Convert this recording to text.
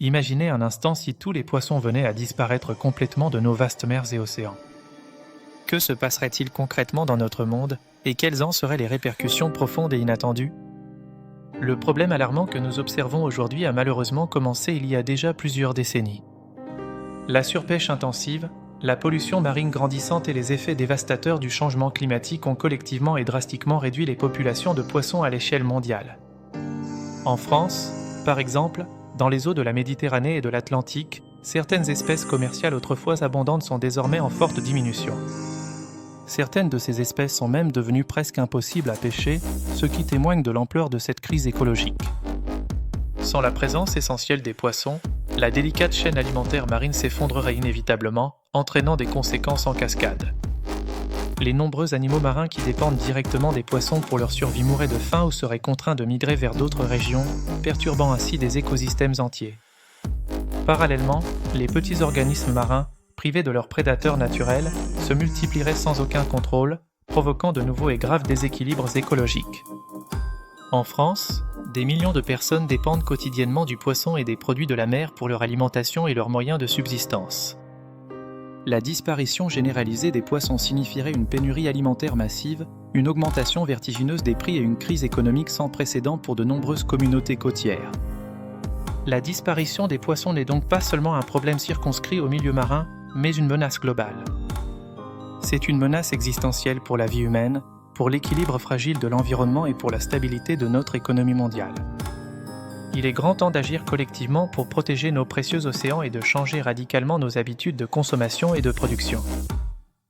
Imaginez un instant si tous les poissons venaient à disparaître complètement de nos vastes mers et océans. Que se passerait-il concrètement dans notre monde et quelles en seraient les répercussions profondes et inattendues ? Le problème alarmant que nous observons aujourd'hui a malheureusement commencé il y a déjà plusieurs décennies. La surpêche intensive, la pollution marine grandissante et les effets dévastateurs du changement climatique ont collectivement et drastiquement réduit les populations de poissons à l'échelle mondiale. En France, par exemple, dans les eaux de la Méditerranée et de l'Atlantique, certaines espèces commerciales autrefois abondantes sont désormais en forte diminution. Certaines de ces espèces sont même devenues presque impossibles à pêcher, ce qui témoigne de l'ampleur de cette crise écologique. Sans la présence essentielle des poissons, la délicate chaîne alimentaire marine s'effondrerait inévitablement, entraînant des conséquences en cascade. Les nombreux animaux marins qui dépendent directement des poissons pour leur survie mourraient de faim ou seraient contraints de migrer vers d'autres régions, perturbant ainsi des écosystèmes entiers. Parallèlement, les petits organismes marins, privés de leurs prédateurs naturels, se multiplieraient sans aucun contrôle, provoquant de nouveaux et graves déséquilibres écologiques. En France, des millions de personnes dépendent quotidiennement du poisson et des produits de la mer pour leur alimentation et leurs moyens de subsistance. La disparition généralisée des poissons signifierait une pénurie alimentaire massive, une augmentation vertigineuse des prix et une crise économique sans précédent pour de nombreuses communautés côtières. La disparition des poissons n'est donc pas seulement un problème circonscrit au milieu marin, mais une menace globale. C'est une menace existentielle pour la vie humaine, pour l'équilibre fragile de l'environnement et pour la stabilité de notre économie mondiale. Il est grand temps d'agir collectivement pour protéger nos précieux océans et de changer radicalement nos habitudes de consommation et de production.